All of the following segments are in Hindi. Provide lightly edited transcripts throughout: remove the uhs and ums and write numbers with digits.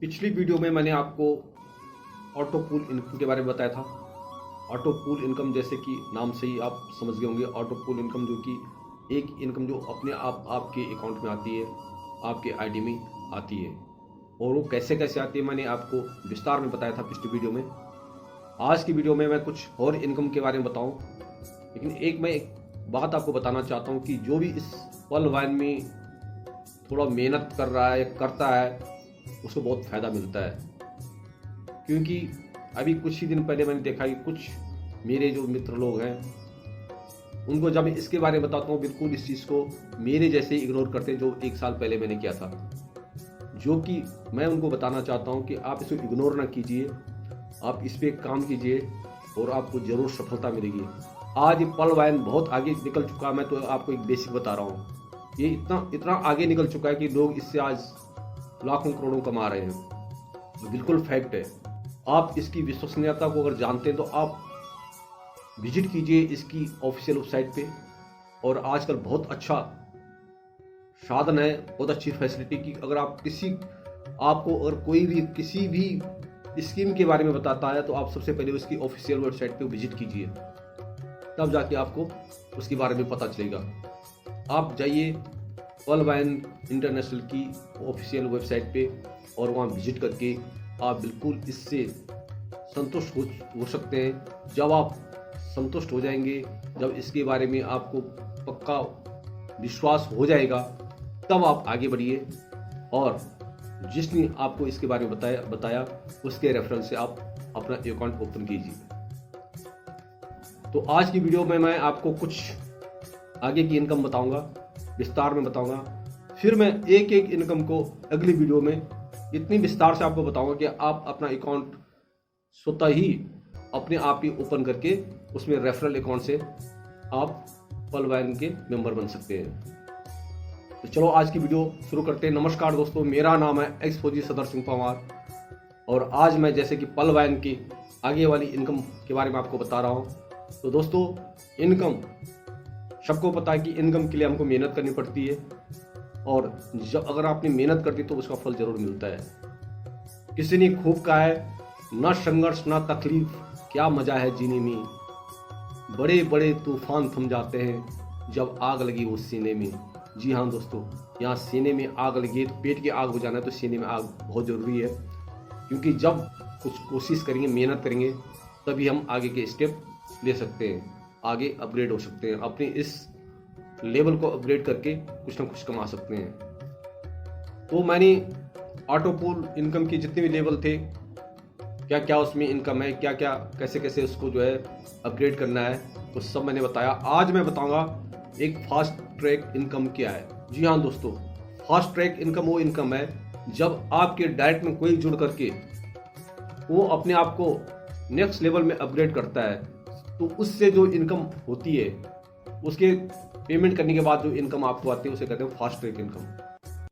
पिछली वीडियो में मैंने आपको ऑटो पूल इनकम के बारे में बताया था। ऑटो पूल इनकम जैसे कि नाम से ही आप समझ गए होंगे, ऑटो पूल इनकम जो कि एक इनकम जो अपने आप आपके अकाउंट में आती है, आपके आईडी में आती है। और वो कैसे कैसे आती है मैंने आपको विस्तार में बताया था पिछली वीडियो में। आज की वीडियो में मैं कुछ और इनकम के बारे में बताऊं, लेकिन एक बात आपको बताना चाहता हूं कि जो भी इस पल वाइन में थोड़ा मेहनत कर रहा है या करता है, उसको बहुत फ़ायदा मिलता है। क्योंकि अभी कुछ ही दिन पहले मैंने देखा कि कुछ मेरे जो मित्र लोग हैं, उनको जब मैं इसके बारे में बताता हूँ, बिल्कुल इस चीज़ को मेरे जैसे इग्नोर करते हैं जो 1 साल पहले मैंने किया था। जो कि मैं उनको बताना चाहता हूँ कि आप इसको इग्नोर ना कीजिए, आप इस पर काम कीजिए और आपको ज़रूर सफलता मिलेगी। आज ये पल वाइन बहुत आगे निकल चुका है। मैं तो आपको एक बेसिक बता रहा हूँ, ये इतना आगे निकल चुका है कि लोग इससे आज लाखों करोड़ों कमा रहे हैं। बिल्कुल फैक्ट है। आप इसकी विश्वसनीयता को अगर जानते हैं तो आप विजिट कीजिए इसकी ऑफिशियल वेबसाइट पे। और आजकल बहुत अच्छा साधन है, बहुत अच्छी फैसिलिटी की। अगर आपको अगर कोई भी किसी भी स्कीम के बारे में बताता है तो आप सबसे पहले उसकी ऑफिशियल वेबसाइट पे विजिट कीजिए, तब जाके आपको उसके बारे में पता चलेगा। आप जाइए पल वाइन इंटरनेशनल की ऑफिशियल वेबसाइट पे और वहाँ विजिट करके आप बिल्कुल इससे संतुष्ट हो सकते हैं। जब आप संतुष्ट हो जाएंगे, जब इसके बारे में आपको पक्का विश्वास हो जाएगा, तब आप आगे बढ़िए और जिसने आपको इसके बारे में बताया उसके रेफरेंस से आप अपना अकाउंट ओपन कीजिए। तो आज की वीडियो में मैं आपको कुछ आगे की इनकम बताऊंगा, विस्तार में बताऊंगा। फिर मैं एक एक इनकम को अगली वीडियो में इतनी विस्तार से आपको बताऊंगा कि आप अपना अकाउंट स्वतः ही अपने आप ही ओपन करके उसमें रेफरल अकाउंट से आप पल वाइन के मेंबर बन सकते हैं। तो चलो आज की वीडियो शुरू करते हैं। नमस्कार दोस्तों, मेरा नाम है एक्स फौजी सदर सिंह परमार और आज मैं जैसे कि पल वाइन की आगे वाली इनकम के बारे में आपको बता रहा हूँ। तो दोस्तों, इनकम सबको पता है कि इनकम के लिए हमको मेहनत करनी पड़ती है और जब अगर आपने मेहनत कर दी तो उसका फल जरूर मिलता है। किसी ने खूब कहा है, ना संघर्ष ना तकलीफ, क्या मजा है जीने में। बड़े बड़े तूफान थम जाते हैं जब आग लगी वो सीने में। जी हाँ दोस्तों, यहाँ सीने में आग लगी है तो पेट की आग बुझाना है तो सीने में आग बहुत ज़रूरी है। क्योंकि जब कुछ कोशिश करेंगे, मेहनत करेंगे, तभी हम आगे के स्टेप ले सकते हैं, आगे अपग्रेड हो सकते हैं, अपने इस लेवल को अपग्रेड करके कुछ ना कुछ कमा सकते हैं। तो मैंने ऑटो पूल इनकम के जितने भी लेवल थे, क्या क्या उसमें इनकम है, क्या क्या कैसे कैसे उसको जो है अपग्रेड करना है, वो सब मैंने बताया। आज मैं बताऊंगा एक फास्ट ट्रैक इनकम क्या है। जी हाँ दोस्तों, फास्ट ट्रैक इनकम वो इनकम है जब आपके डायरेक्ट में कोई जुड़ करके वो अपने आप को नेक्स्ट लेवल में अपग्रेड करता है, तो उससे जो इनकम होती है, उसके पेमेंट करने के बाद जो इनकम आपको आती है उसे कहते हैं फास्ट ट्रैक इनकम।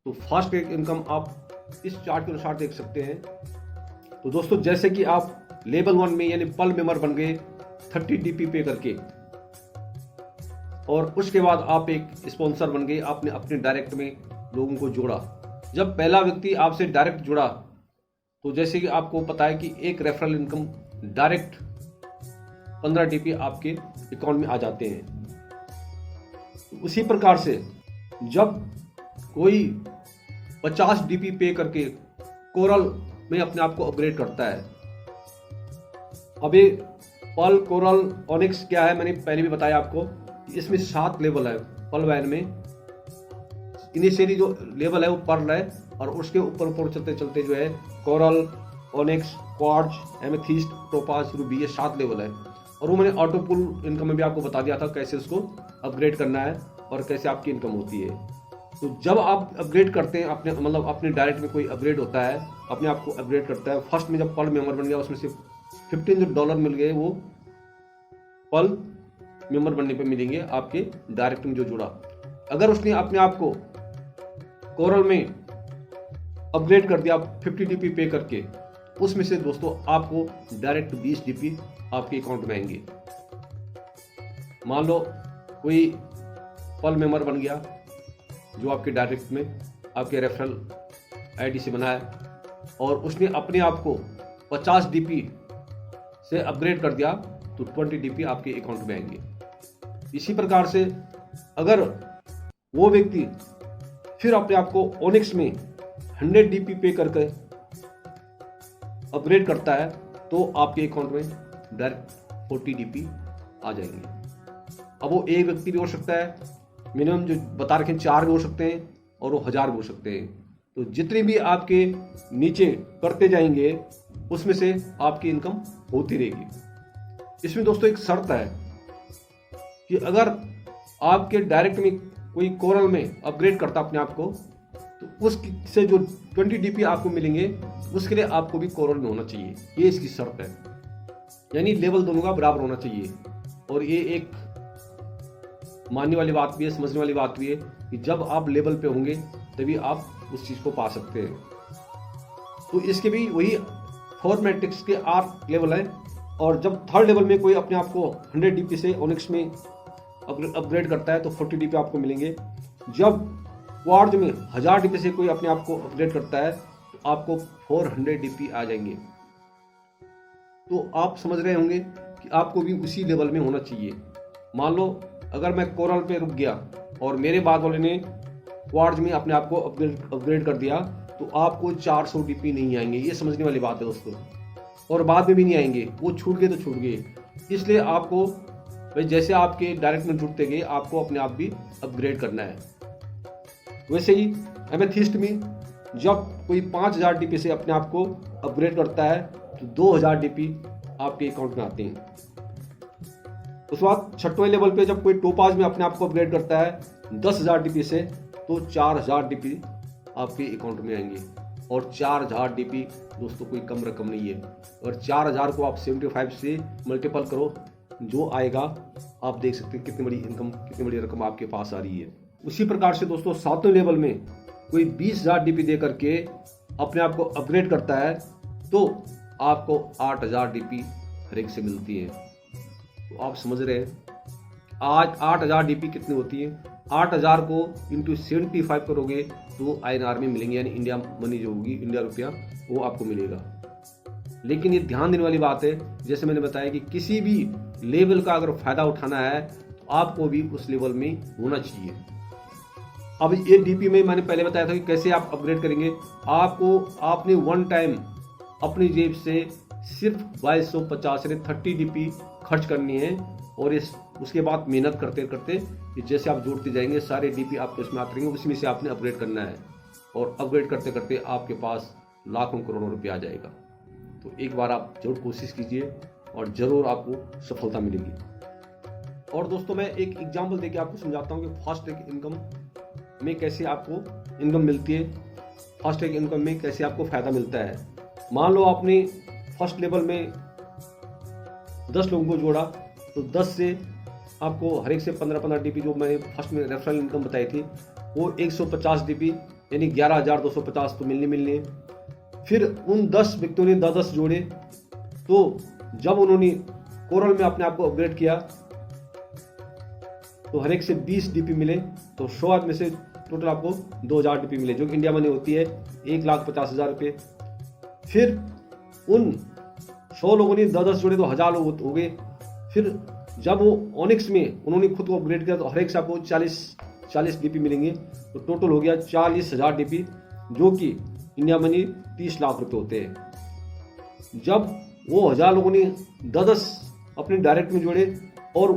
तो फास्ट ट्रैक इनकम आप इस चार्ट के अनुसार देख सकते हैं। तो दोस्तों, जैसे कि आप लेवल 1 में यानी पल मेंबर बन गए 30 DP पे करके, और उसके बाद आप एक स्पॉन्सर बन गए, आपने अपने डायरेक्ट में लोगों को जोड़ा। जब पहला व्यक्ति आपसे डायरेक्ट जुड़ा तो जैसे कि आपको पता है कि एक रेफरल इनकम डायरेक्ट 15 DP आपके अकाउंट में आ जाते हैं। उसी प्रकार से जब कोई 50 DP पे करके कोरल में अपने आप को अपग्रेड करता है। अभी पल, कोरल, ओनिक्स क्या है मैंने पहले भी बताया आपको। इसमें 7 लेवल है पल वाइन में। इनिशियली जो लेवल है वो पर्ल है और उसके ऊपर चलते चलते जो है coral, onyx, quartz, amethyst, topaz, Ruby, ये 7 लेवल है। और वो मैंने ऑटो पूल इनकम में भी आपको बता दिया था कैसे उसको अपग्रेड करना है और कैसे आपकी इनकम होती है। तो जब आप अपग्रेड करते हैं अपने डायरेक्ट में कोई अपग्रेड होता है, अपने आप को अपग्रेड करता है। फर्स्ट में जब पल मेंबर बन गया, उसमें से $15 मिल गए, वो पल मेंबर बनने पे मिलेंगे आपके डायरेक्ट में जो जुड़ा। अगर उसने अपने आप को कोरल में अपग्रेड कर दिया 50 DP पे करके, उसमें से दोस्तों आपको डायरेक्ट 20 DP आपके अकाउंट में आएंगे। मान लो कोई पल मेंबर बन गया जो आपके डायरेक्ट में आपके रेफरल आईडी से बना है, और उसने अपने आप को 50 डीपी से अपग्रेड कर दिया तो 20 डीपी आपके अकाउंट में आएंगे। इसी प्रकार से अगर वो व्यक्ति फिर अपने आप को ओनिक्स में 100 डीपी पे करके अपग्रेड करता है तो आपके अकाउंट में डायरेक्ट 40 डीपी आ जाएंगे। अब वो एक व्यक्ति भी हो सकता है, मिनिमम जो बता रखे 4 भी हो सकते हैं और वो 1000 भी हो सकते हैं। तो जितने भी आपके नीचे करते जाएंगे उसमें से आपकी इनकम होती रहेगी। इसमें दोस्तों एक शर्त है कि अगर आपके डायरेक्ट में कोई कोरल में अपग्रेड करता अपने आप को तो उससे जो 20 डीपी आपको मिलेंगे उसके लिए आपको भी कोरल में होना चाहिए, ये इसकी शर्त है। यानी लेवल दोनों का बराबर होना चाहिए। और ये एक मानने वाली बात भी है, समझने वाली बात भी है कि जब आप लेवल पे होंगे तभी आप उस चीज़ को पा सकते हैं। तो इसके भी वही 4 मैट्रिक्स के 8 लेवल हैं। और जब 3rd लेवल में कोई अपने आप को 100 डीपी से ओनिक्स में अपग्रेड करता है तो 40 डीपी आपको मिलेंगे। जब क्वार्ट्ज में 1000 डीपी से कोई अपने आप को अपग्रेड करता है तो आपको 400 डीपी आ जाएंगे। तो आप समझ रहे होंगे कि आपको भी उसी लेवल में होना चाहिए। मान लो अगर मैं कोरल पे रुक गया और मेरे बाद वाले ने क्वार्ट्ज में अपने आप को अपग्रेड कर दिया तो आपको 400 डीपी नहीं आएंगे। ये समझने वाली बात है दोस्तों। और बाद में भी नहीं आएंगे, वो छूट गए तो छूट गए। इसलिए आपको भाई जैसे आपके डायरेक्ट में जुड़ते गए आपको अपने आप भी अपग्रेड करना है। वैसे ही एमेथिस्ट में जब कोई 5000 डीपी से अपने आप को अपग्रेड करता है तो 2000 डीपी आपके अकाउंट में आते हैं। उसके बाद 6वें लेवल पे जब कोई टोपाज में अपने आप को अपग्रेड करता है 10,000 डीपी से तो 4000 डीपी आपके अकाउंट में आएंगे। और 4000 डीपी दोस्तों कोई कम रकम नहीं है। और 4000 को आप 75 से मल्टीपल करो, जो आएगा आप देख सकते हैं कितनी बड़ी इनकम, कितनी बड़ी रकम आपके पास आ रही है। उसी प्रकार से दोस्तों 7वें लेवल में कोई 20,000 डीपी दे करके अपने आप को अपग्रेड करता है तो आपको 8000 डीपी हर एक से मिलती है। तो आप समझ रहे हैं आज 8000 डीपी कितनी होती है। 8000 को इंटू 75 करोगे तो INR में मिलेंगे, यानी इंडिया मनी जो होगी, इंडिया रुपया, वो आपको मिलेगा। लेकिन ये ध्यान देने वाली बात है, जैसे मैंने बताया कि किसी भी लेवल का अगर फायदा उठाना है तो आपको भी उस लेवल में होना चाहिए। अब ये डीपी में मैंने पहले बताया था कि कैसे आप अपग्रेड करेंगे। आपने वन टाइम अपनी जेब से सिर्फ 2250 यानी 30 डीपी खर्च करनी है। और उसके बाद मेहनत करते करते जैसे आप जोड़ते जाएंगे सारे डीपी आपके उसमें आते रहेंगे, उसमें से आपने अपग्रेड करना है। और अपग्रेड करते करते आपके पास लाखों करोड़ों रुपया आ जाएगा। तो एक बार आप जरूर कोशिश कीजिए और ज़रूर आपको सफलता मिलेगी। और दोस्तों मैं एक एग्जाम्पल देके आपको समझाता हूँ कि फास्ट ट्रैक इनकम में कैसे आपको इनकम मिलती है, फास्ट ट्रैक इनकम में कैसे आपको फ़ायदा मिलता है। मान लो आपने फर्स्ट लेवल में 10 लोगों को जोड़ा तो 10 से आपको हर एक से 15-15 डीपी, जो मैंने फर्स्ट में रेफरल इनकम बताई थी, वो 150 डीपी यानी 11,250 तो मिलने। फिर उन 10 व्यक्तियों ने 10 जोड़े तो जब उन्होंने कोरल में अपने आप को अपग्रेड किया तो हर एक से 20 डीपी मिले। तो 100 आदमी से टोटल आपको 2000 डीपी मिले, जो कि इंडिया मनी होती है 1,50,000 रुपये। फिर उन 100 लोगों ने 10 जोड़े तो 1000 लोग हो गए। फिर जब वो ओनिक्स में उन्होंने खुद को अपग्रेड किया तो हर एक से आपको 40 डीपी मिलेंगे। तो टोटल हो गया 40,000 डीपी, जो कि इंडिया मनी 30 लाख रुपए होते हैं। जब वो 1000 लोगों ने 10 अपने डायरेक्ट में जोड़े और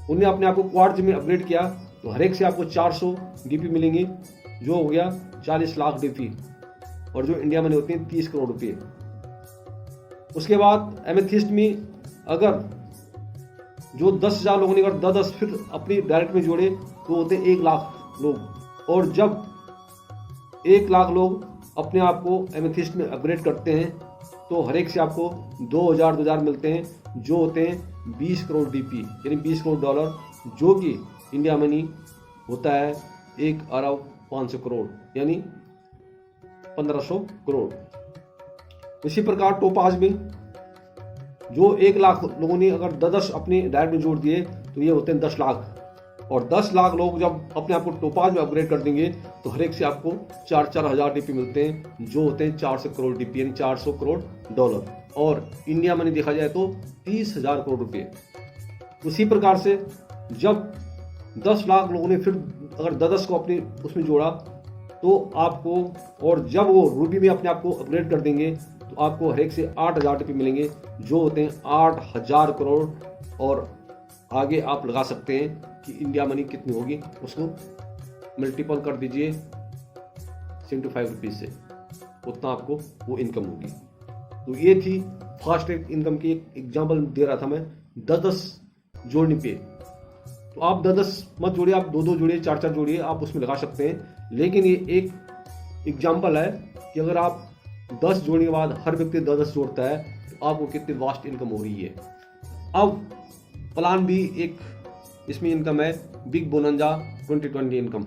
उन्हें अपने आप को क्वार्ट्ज में अपग्रेड किया तो हर एक से आपको 400 डीपी मिलेंगे, जो हो गया 40 लाख डीपी, और जो इंडिया मनी होते हैं 30 करोड़ रुपये। उसके बाद एमेथिस्ट में अगर जो 10,000 लोगों ने अगर 10 फिर अपनी डायरेक्ट में जोड़े तो होते 1 लाख लोग। और जब 1 लाख लोग अपने आप को एमेथिस्ट में अपग्रेड करते हैं तो हर एक से आपको 2000 मिलते हैं, जो होते हैं 20 करोड़ डीपी यानी 20 करोड़ डॉलर, जो कि इंडिया मनी होता है 1,500 करोड़ यानी 1500 करोड़। इसी प्रकार टोपाज में जो 1 लाख लोगों ने अगर 10 अपने डायरेक्ट में जोड़ दिए तो ये होते हैं 10 लाख। और 10 लाख लोग जब अपने आप को टोपाज में अपग्रेड कर देंगे तो हर एक से आपको 4-4 हज़ार डीपी मिलते हैं, जो होते हैं 400 करोड़ डीपी यानी 400 करोड़ डॉलर। और इंडिया मनी देखा जाए तो 30,000 करोड़ रुपये। उसी प्रकार से जब 10 लाख लोगों ने फिर अगर 10 को अपने उसमें जोड़ा तो आपको, और जब वो रूबी में अपने आप को अपग्रेड कर देंगे तो आपको हर एक से 8,000 डीपी मिलेंगे, जो होते हैं 8,000 करोड़। और आगे आप लगा सकते हैं कि इंडिया मनी कितनी होगी, उसको मल्टीपल कर दीजिए 75 रुपीज़ से, उतना आपको वो इनकम होगी। तो ये थी फास्ट ट्रैक इनकम की एक एग्जाम्पल दे रहा था मैं 10-10 जोड़ने पे। तो आप 10-10 मत जोड़िए, आप 2-2 जोड़िए, 4-4 जोड़िए, आप उसमें लगा सकते हैं। लेकिन ये एक एग्जाम्पल है कि अगर आप 10 जोड़ने के बाद हर व्यक्ति 10-10 जोड़ता है तो आपको कितनी वास्ट इनकम हो रही है। अब प्लान भी एक इसमें इनकम है, बिग बोनंजा 2020 इनकम।